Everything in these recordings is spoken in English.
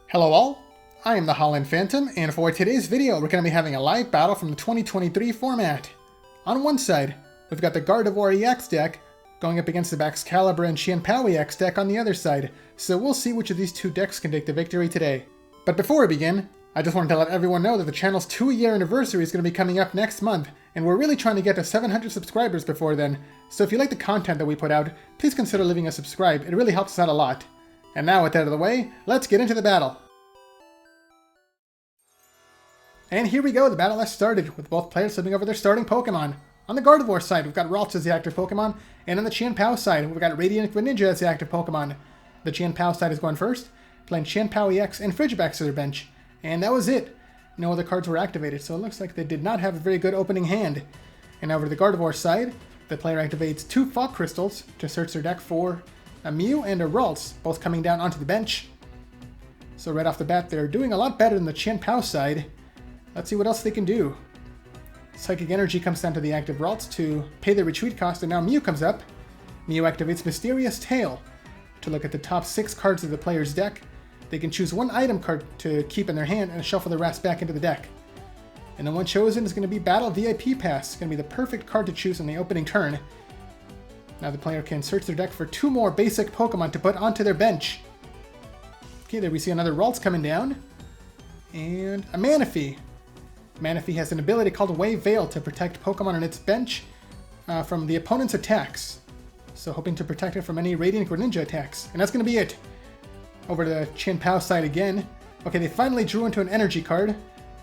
Hello all, I am the Holland Phantom, and for today's video we're going to be having a live battle from the 2023 format. On one side, we've got the Gardevoir EX deck going up against the Excalibur and Chien Pao EX deck on the other side, so we'll see which of these two decks can take the victory today. But before we begin, I just wanted to let everyone know that the channel's 2-year anniversary is going to be coming up next month, and we're really trying to get to 700 subscribers before then, so if you like the content that we put out, please consider leaving a subscribe, it really helps us out a lot. And now with that out of the way, let's get into the battle. And here we go, the battle has started, with both players flipping over their starting Pokemon. On the Gardevoir side, we've got Ralts as the active Pokemon, and on the Chien Pao side, we've got Radiant Greninja as the active Pokemon. The Chien Pao side is going first, playing Chien Pao EX and Frigibax to their bench. And that was it. No other cards were activated, so it looks like they did not have a very good opening hand. And over to the Gardevoir side, the player activates 2 Fog Crystals to search their deck for a Mew and a Ralts, both coming down onto the bench. So right off the bat, they're doing a lot better than the Chien Pao side. Let's see what else they can do. Psychic Energy comes down to the active Ralts to pay the retreat cost, and now Mew comes up. Mew activates Mysterious Tail to look at the top 6 cards of the player's deck. They can choose 1 item card to keep in their hand and shuffle the rest back into the deck. And the one chosen is going to be Battle VIP Pass. It's going to be the perfect card to choose on the opening turn. Now the player can search their deck for 2 more basic Pokemon to put onto their bench. Okay, there we see another Ralts coming down. And a Manaphy. Manaphy has an ability called Wave Veil to protect Pokemon on its bench from the opponent's attacks. So hoping to protect it from any Radiant Greninja attacks. And that's going to be it. Over to the Chien Pao side again. Okay, they finally drew into an energy card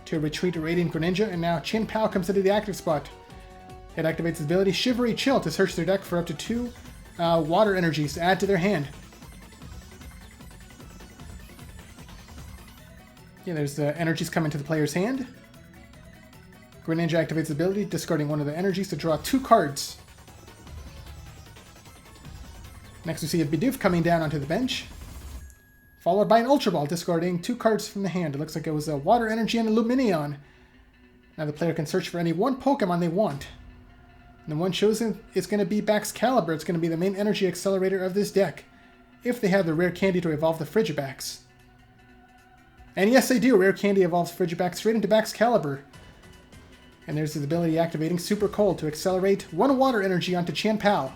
to retreat Radiant Greninja, and now Chien Pao comes into the active spot. It activates its ability Shivery Chill to search their deck for up to 2 water energies to add to their hand. Yeah, there's the energies coming to the player's hand. Greninja activates its ability, discarding 1 of the energies to draw 2 cards. Next we see a Bidoof coming down onto the bench, followed by an Ultra Ball, discarding 2 cards from the hand. It looks like it was a Water Energy and a Lumineon. Now the player can search for any 1 Pokemon they want. And the one chosen is going to be Excalibur. It's going to be the main energy accelerator of this deck, if they have the rare candy to evolve the Frigibax. And yes, they do. Rare candy evolves Frigibax straight into Excalibur. And there's his ability activating Super Cold to accelerate 1 water energy onto Chien Pao.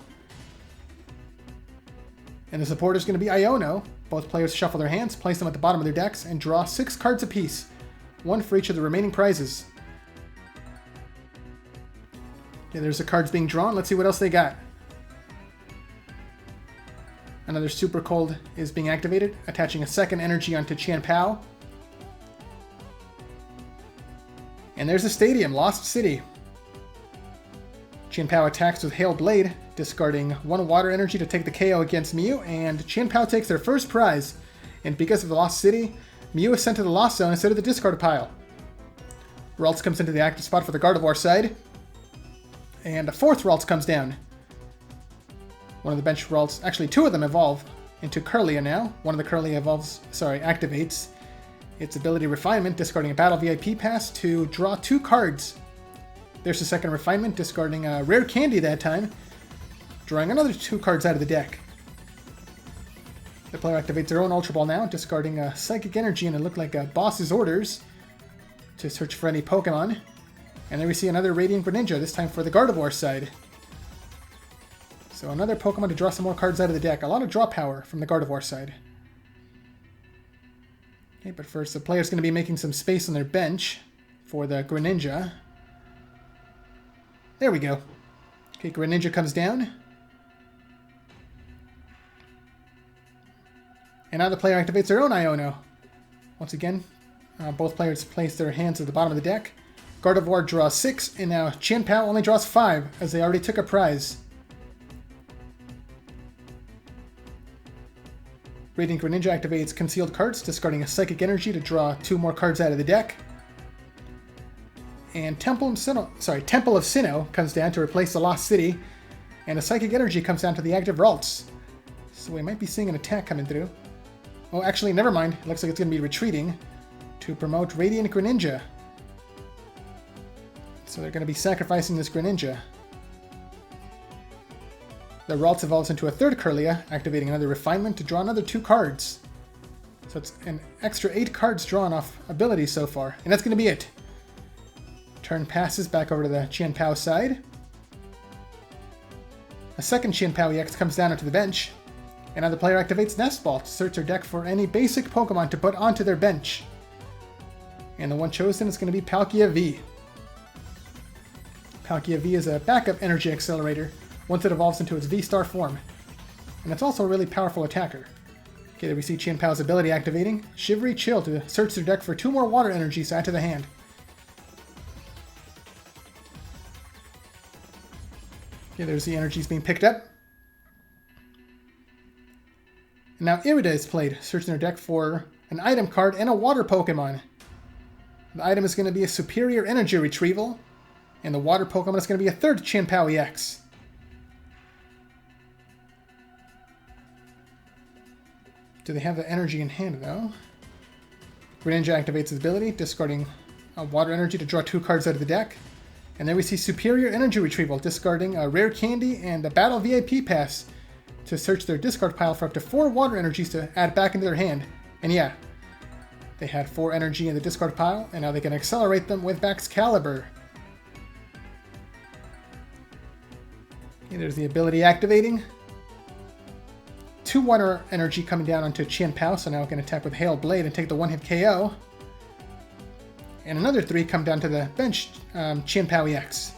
And the supporter is going to be Iono. Both players shuffle their hands, place them at the bottom of their decks, and draw 6 cards apiece, 1 for each of the remaining prizes. Okay, there's the cards being drawn. Let's see what else they got. Another Super Cold is being activated, attaching a 2nd energy onto Chien Pao. And there's a Stadium, Lost City. Chien Pao attacks with Hail Blade, discarding 1 water energy to take the KO against Mew, and Chien Pao takes their first prize. And because of the Lost City, Mew is sent to the Lost Zone instead of the discard pile. Ralts comes into the active spot for the Gardevoir side, and a 4th Ralts comes down. One of the bench Ralts, actually 2 of them evolve into Kirlia now. One of the Kirlia activates its ability Refinement, discarding a Battle VIP Pass to draw 2 cards. There's the 2nd Refinement, discarding a Rare Candy that time, drawing another 2 cards out of the deck. The player activates their own Ultra Ball now, discarding a Psychic Energy and it looked like a Boss's Orders to search for any Pokemon. And there we see another Radiant Greninja, this time for the Gardevoir side. So another Pokemon to draw some more cards out of the deck. A lot of draw power from the Gardevoir side. Okay, but first the player's going to be making some space on their bench for the Greninja. There we go. Okay, Greninja comes down. And now the player activates their own Iono. Once again, both players place their hands at the bottom of the deck. Gardevoir draws 6, and now Chien Pao only draws 5, as they already took a prize. Radiant Greninja activates Concealed Cards, discarding a Psychic Energy to draw 2 more cards out of the deck. And Temple of Sinnoh comes down to replace the Lost City, and a Psychic Energy comes down to the active Ralts. So we might be seeing an attack coming through. Oh, actually, never mind. It looks like it's going to be retreating to promote Radiant Greninja. So they're going to be sacrificing this Greninja. The Ralts evolves into a 3rd Kirlia, activating another Refinement to draw another 2 cards. So it's an extra 8 cards drawn off abilities so far. And that's going to be it. Turn passes back over to the Chien Pao side. A second Chien Pao EX comes down onto the bench. And now the player activates Nest Ball to search their deck for any basic Pokemon to put onto their bench. And the one chosen is going to be Palkia V. Palkia V is a backup energy accelerator once it evolves into its Vstar form. And it's also a really powerful attacker. Okay, there we see Chien Pao's ability activating. Shivery Chill to search their deck for 2 more water energies to add to the hand. Okay, there's the energies being picked up. And now Irida is played, searching their deck for an item card and a water Pokemon. The item is going to be a Superior Energy Retrieval, and the water Pokemon is going to be a third Chien Pao EX. Do they have the energy in hand, though? Greninja activates his ability, discarding a water energy to draw 2 cards out of the deck. And then we see Superior Energy Retrieval, discarding a Rare Candy and a Battle VIP Pass to search their discard pile for up to 4 water energies to add back into their hand. And yeah, they had 4 energy in the discard pile, and now they can accelerate them with Baxcalibur. Okay, there's the ability activating. 2 water energy coming down onto Chien Pao, so now it can attack with Hail Blade and take the 1-hit KO. And another 3 come down to the bench Chien Pao EX.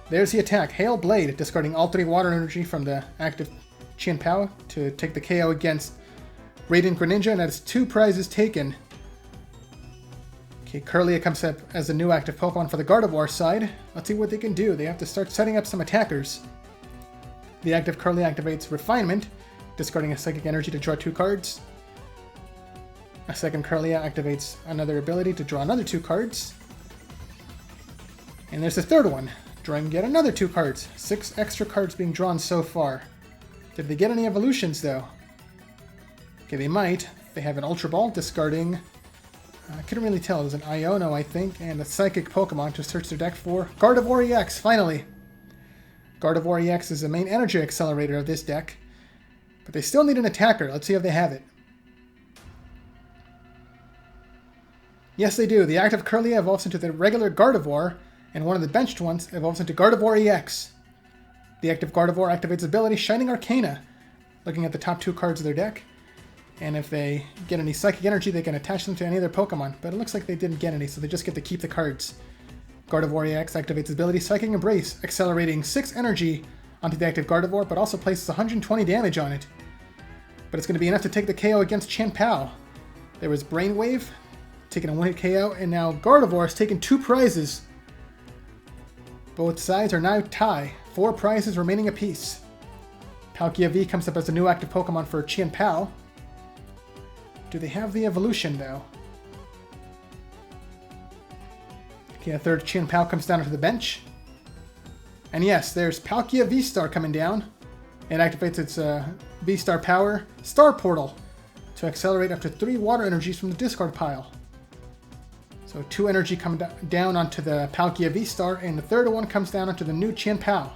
There's the attack, Hail Blade, discarding all 3 water energy from the active Chien Pao to take the KO against Radiant Greninja, and that's 2 prizes taken. Okay, Kirlia comes up as a new active Pokemon for the Gardevoir side. Let's see what they can do. They have to start setting up some attackers. The active Kirlia activates Refinement, discarding a Psychic Energy to draw 2 cards. A second Kirlia activates another ability to draw another 2 cards. And there's the third one, drawing yet another 2 cards. 6 extra cards being drawn so far. Did they get any evolutions, though? Okay, they might. They have an Ultra Ball, discarding... I couldn't really tell. It was an Iono, I think, and a Psychic Pokemon to search their deck for Gardevoir EX, finally! Gardevoir EX is the main energy accelerator of this deck. But they still need an attacker. Let's see if they have it. Yes, they do. The active Kirlia evolves into the regular Gardevoir, and one of the benched ones evolves into Gardevoir EX. The active Gardevoir activates ability Shining Arcana, looking at the top 2 cards of their deck. And if they get any Psychic Energy, they can attach them to any of their Pokemon. But it looks like they didn't get any, so they just get to keep the cards. Gardevoir EX activates his ability Psychic Embrace, accelerating 6 energy onto the active Gardevoir, but also places 120 damage on it. But it's going to be enough to take the KO against Chien Pao. There was Brainwave, taking a 1-hit KO, and now Gardevoir has taken 2 prizes. Both sides are now tie, 4 prizes remaining apiece. Palkia V comes up as a new active Pokemon for Chien Pao. Do they have the evolution, though? Okay, a third Chien Pao comes down to the bench. And yes, there's Palkia Vstar coming down. It activates its Vstar power Star Portal to accelerate up to 3 water energies from the discard pile. So 2 energy come down onto the Palkia Vstar, and the third one comes down onto the new Chien Pao.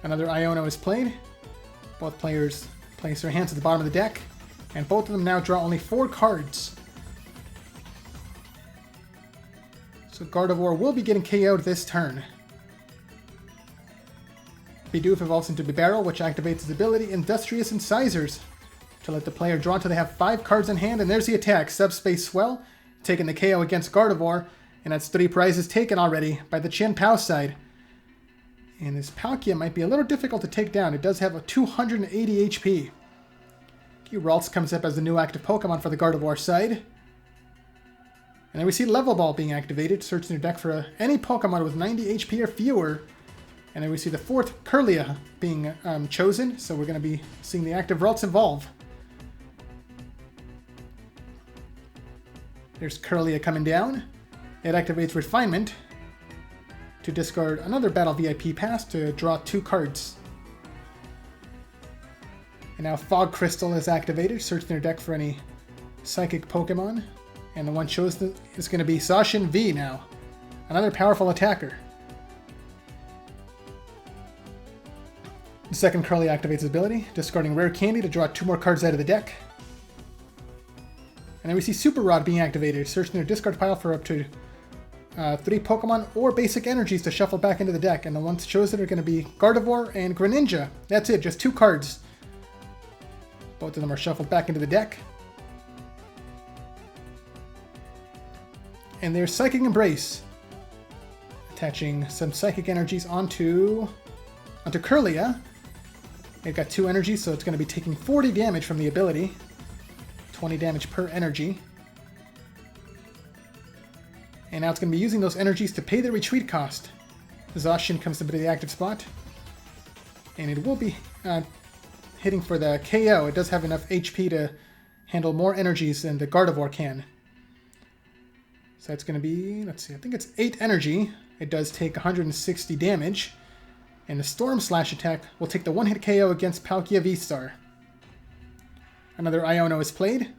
Another Iono is played. Both players place their hands at the bottom of the deck, and both of them now draw only 4 cards. So Gardevoir will be getting KO'd this turn. Bidoof evolves into Bibarel, which activates his ability Industrious Incisors to let the player draw until they have 5 cards in hand, and there's the attack, Subspace Swell, taking the KO against Gardevoir, and that's 3 prizes taken already by the Chien Pao side. And this Palkia might be a little difficult to take down. It does have a 280 HP. Ralts comes up as the new active Pokemon for the Gardevoir side. And then we see Level Ball being activated, searching their deck for any Pokemon with 90 HP or fewer. And then we see the 4th Kirlia being chosen, so we're going to be seeing the active Ralts evolve. There's Kirlia coming down. It activates Refinement to discard another Battle VIP Pass to draw 2 cards. And now Fog Crystal is activated, searching their deck for any Psychic Pokemon. And the one chosen is going to be Zacian V now. Another powerful attacker. The second Curly activates his ability, discarding Rare Candy to draw 2 more cards out of the deck. And then we see Super Rod being activated. Search their discard pile for up to 3 Pokemon or basic energies to shuffle back into the deck. And the ones chosen are going to be Gardevoir and Greninja. That's it, just 2 cards. Both of them are shuffled back into the deck. And there's Psychic Embrace. Attaching some Psychic energies onto Kirlia. It got 2 energies, so it's going to be taking 40 damage from the ability. 20 damage per energy. And now it's going to be using those energies to pay the retreat cost. Zacian comes into the active spot. And it will be hitting for the KO. It does have enough HP to handle more energies than the Gardevoir can. So it's going to be, let's see, I think it's 8 energy. It does take 160 damage. And the Storm Slash attack will take the 1-hit KO against Palkia Vstar. Another Iono is played.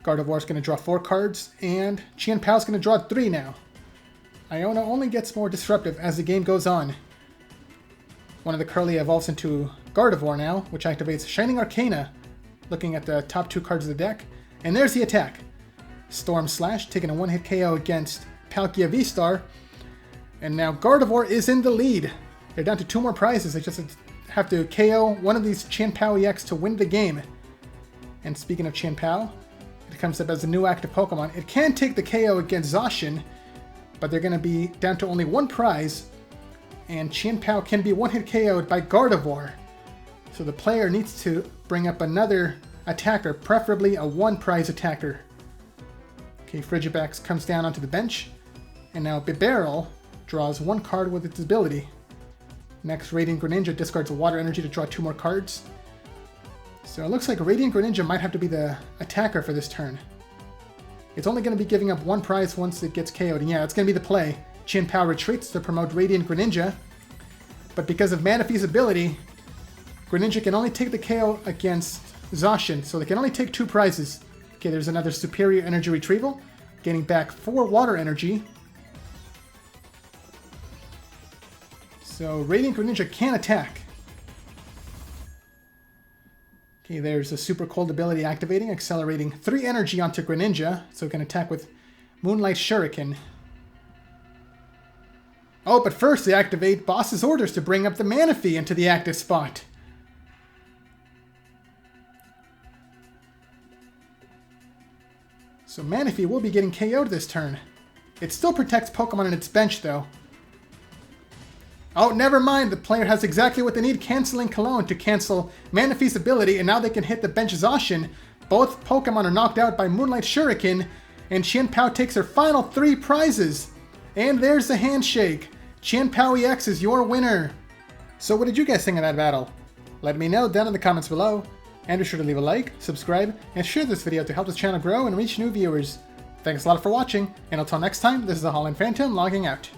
Gardevoir's going to draw 4 cards, and Chien Pao's going to draw 3 now. Iono only gets more disruptive as the game goes on. One of the Curly evolves into Gardevoir now, which activates Shining Arcana, looking at the top 2 cards of the deck. And there's the attack. Storm Slash, taking a 1-hit KO against Palkia Vstar. And now Gardevoir is in the lead. They're down to 2 more prizes. They just have to KO one of these Chien Pao EX to win the game. And speaking of Chien Pao, it comes up as a new active Pokemon. It can take the KO against Zacian, but they're going to be down to only 1 prize. And Chien Pao can be 1-hit KO'd by Gardevoir. So the player needs to bring up another attacker, preferably a 1-prize attacker. Okay, Frigibax comes down onto the bench. And now Bibarel draws 1 card with its ability. Next, Radiant Greninja discards a water energy to draw 2 more cards. So it looks like Radiant Greninja might have to be the attacker for this turn. It's only going to be giving up 1 prize once it gets KO'd. And yeah, it's going to be the play. Chien Pao retreats to promote Radiant Greninja. But because of Manaphy's ability, Greninja can only take the KO against Zacian. So they can only take 2 prizes. Okay, there's another Superior Energy Retrieval. Getting back 4 water energy. So Radiant Greninja can attack. Okay, there's a Super Cold ability activating, accelerating 3 energy onto Greninja, so it can attack with Moonlight Shuriken. Oh, but first they activate Boss's orders to bring up the Manaphy into the active spot. So Manaphy will be getting KO'd this turn. It still protects Pokemon in its bench, though. Oh, never mind. The player has exactly what they need, canceling Cologne to cancel Manaphy's ability, and now they can hit the bench Zacian. Both Pokemon are knocked out by Moonlight Shuriken, and Chien Pao takes her final 3 prizes. And there's the handshake. Chien Pao EX is your winner. So what did you guys think of that battle? Let me know down in the comments below. And be sure to leave a like, subscribe, and share this video to help this channel grow and reach new viewers. Thanks a lot for watching, and until next time, this is the Holland Phantom logging out.